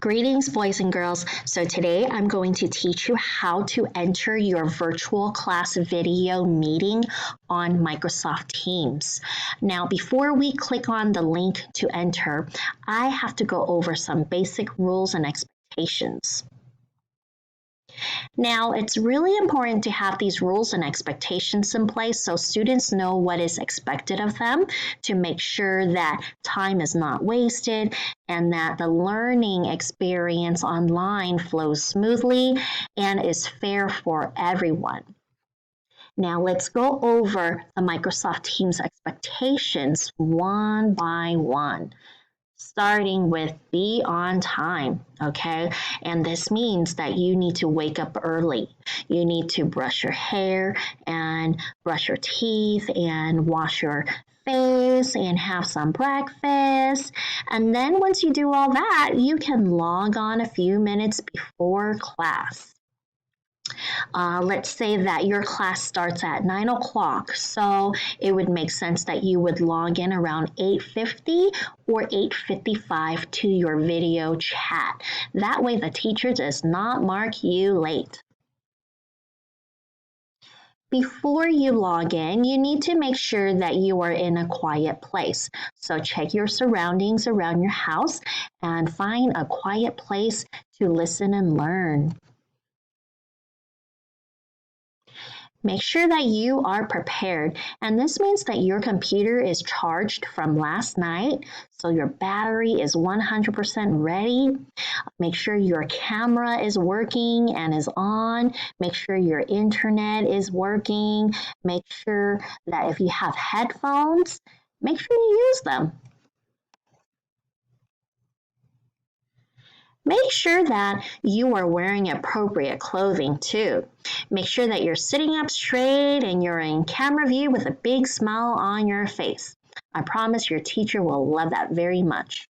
Greetings, boys and girls. So today I'm going to teach you how to enter your virtual class video meeting on Microsoft Teams. Now, before we click on the link to enter, I have to go over some basic rules and expectations. Now, it's really important to have these rules and expectations in place so students know what is expected of them to make sure that time is not wasted and that the learning experience online flows smoothly and is fair for everyone. Now, let's go over the Microsoft Teams expectations one by one. Starting with be on time, okay? And this means that you need to wake up early. You need to brush your hair and brush your teeth and wash your face and have some breakfast. And then once you do all that, you can log on a few minutes before class. Let's say that your class starts at 9 o'clock, so it would make sense that you would log in around 8:50 or 8:55 to your video chat. That way the teacher does not mark you late. Before you log in, you need to make sure that you are in a quiet place. So check your surroundings around your house and find a quiet place to listen and learn. Make sure that you are prepared, and this means that your computer is charged from last night, so your battery is 100% ready. Make sure your camera is working and is on. Make sure your internet is working. Make sure that if you have headphones, make sure you use them. Make sure that you are wearing appropriate clothing too. Make sure that you're sitting up straight and you're in camera view with a big smile on your face. I promise your teacher will love that very much.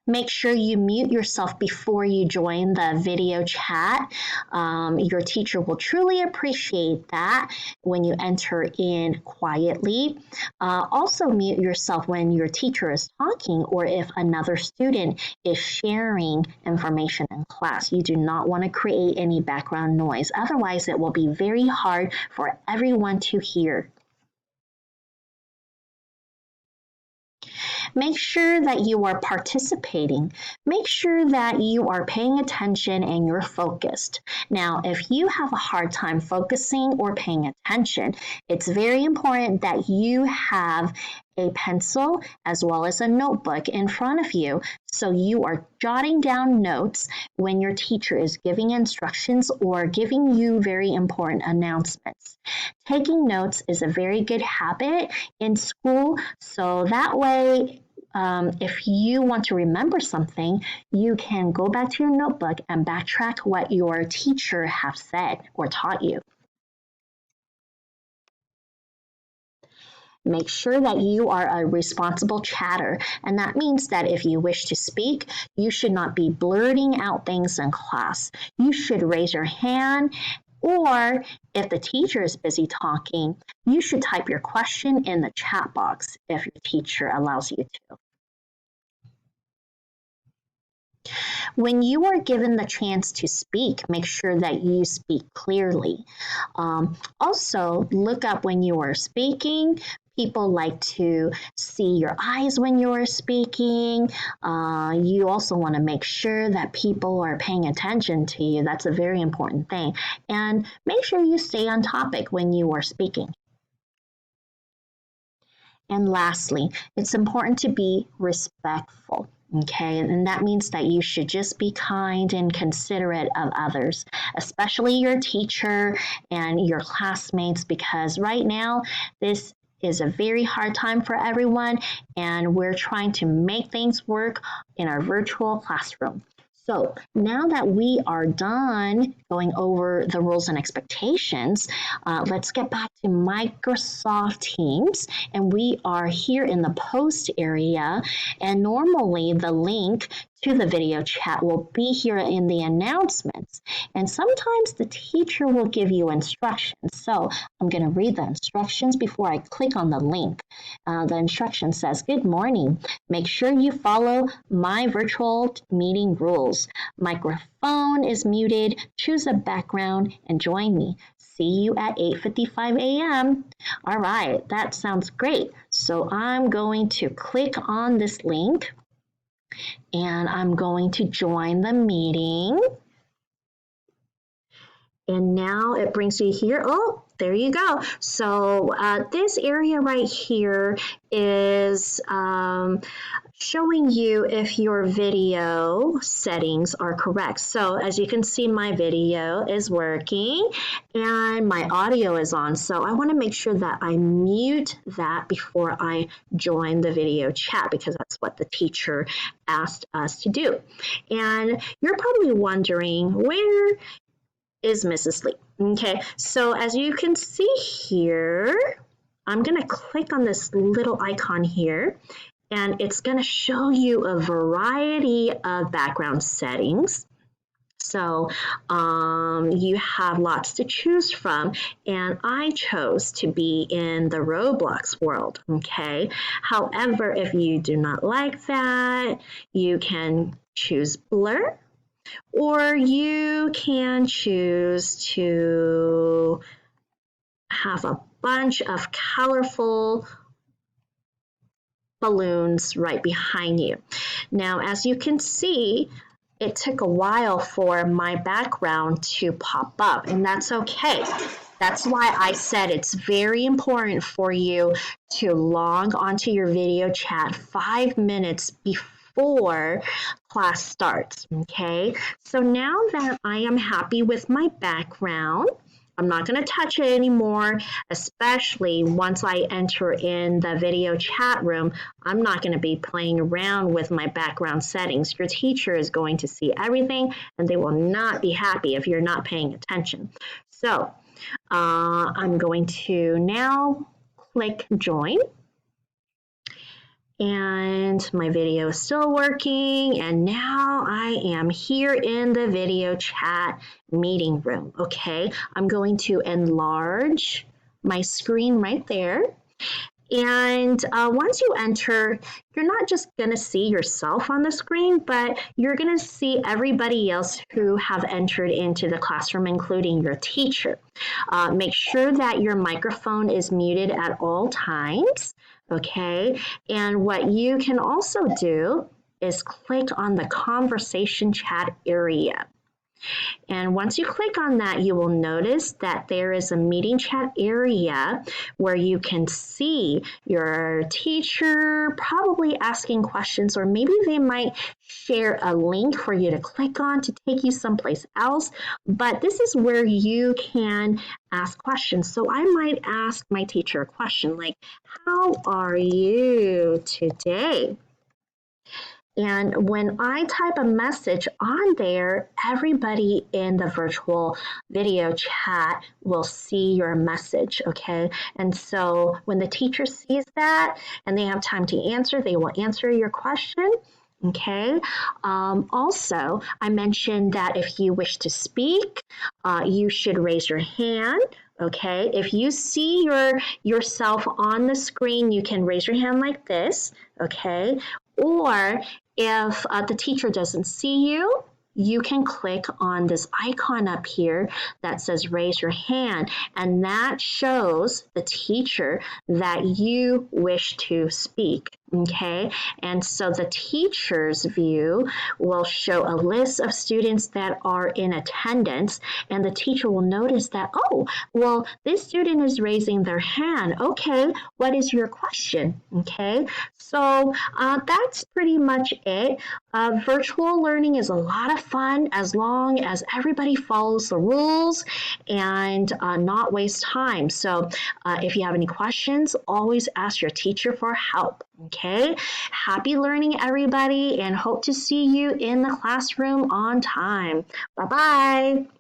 Make sure you mute yourself before you join the video chat. Your teacher will truly appreciate that when you enter in quietly. Also mute yourself when your teacher is talking or if another student is sharing information in class. You do not want to create any background noise. Otherwise, it will be very hard for everyone to hear. Make sure that you are participating. Make sure that you are paying attention and you're focused. Now, if you have a hard time focusing or paying attention, it's very important that you have a pencil as well as a notebook in front of you so you are jotting down notes when your teacher is giving instructions or giving you very important announcements. Taking notes is a very good habit in school, so that way if you want to remember something, you can go back to your notebook and backtrack what your teacher have said or taught you. Make sure that you are a responsible chatter, and that means that if you wish to speak, you should not be blurting out things in class. You should raise your hand, or if the teacher is busy talking, you should type your question in the chat box if your teacher allows you to. When you are given the chance to speak, make sure that you speak clearly. Also, look up when you are speaking. People like to see your eyes when you are speaking. You also want to make sure that people are paying attention to you. That's a very important thing. And make sure you stay on topic when you are speaking. And lastly, it's important to be respectful. Okay, and that means that you should just be kind and considerate of others, especially your teacher and your classmates, because right now this is a very hard time for everyone, and we're trying to make things work in our virtual classroom. So now that we are done going over the rules and expectations, let's get back to Microsoft Teams. And we are here in the post area. And normally the link to the video chat will be here in the announcements. And sometimes the teacher will give you instructions. So I'm going to read the instructions before I click on the link. The instruction says, "Good morning. Make sure you follow my virtual meeting rules. Microphone is muted. Choose a background and join me. See you at 8:55 a.m. All right, that sounds great. So I'm going to click on this link and I'm going to join the meeting. And now it brings you here. Oh, there you go. So this area right here is showing you if your video settings are correct. So as you can see, my video is working and my audio is on. So I want to make sure that I mute that before I join the video chat, because that's what the teacher asked us to do. And you're probably wondering, where is Mrs. Lee? Okay, so as you can see here, I'm going to click on this little icon here, and it's going to show you a variety of background settings. So you have lots to choose from, and I chose to be in the Roblox world, okay? However, if you do not like that, you can choose blur, or you can choose to have a bunch of colorful balloons right behind you. Now, as you can see, it took a while for my background to pop up, and that's okay. That's why I said it's very important for you to log onto your video chat 5 minutes before class starts, okay? So now that I am happy with my background, I'm not going to touch it anymore, especially once I enter in the video chat room. I'm not going to be playing around with my background settings. Your teacher is going to see everything, and they will not be happy if you're not paying attention. So I'm going to now click join. And my video is still working, and now I am here in the video chat meeting room, okay? I'm going to enlarge my screen right there. And once you enter, you're not just going to see yourself on the screen, but you're going to see everybody else who have entered into the classroom, including your teacher. Make sure that your microphone is muted at all times. Okay, and what you can also do is click on the conversation chat area. And once you click on that, you will notice that there is a meeting chat area where you can see your teacher probably asking questions, or maybe they might share a link for you to click on to take you someplace else. But this is where you can ask questions. So I might ask my teacher a question like, "How are you today?" And when I type a message on there, everybody in the virtual video chat will see your message, okay? And so when the teacher sees that and they have time to answer, they will answer your question. Okay. Also, I mentioned that if you wish to speak, you should raise your hand. Okay. If you see yourself on the screen, you can raise your hand like this. Okay. Or if the teacher doesn't see you, you can click on this icon up here that says raise your hand, and that shows the teacher that you wish to speak. Okay, and so the teacher's view will show a list of students that are in attendance, and the teacher will notice that, oh, well, this student is raising their hand. Okay, what is your question? Okay, so that's pretty much it. Virtual learning is a lot of fun as long as everybody follows the rules and not waste time. So if you have any questions, always ask your teacher for help. Okay, happy learning, everybody, and hope to see you in the classroom on time. Bye-bye.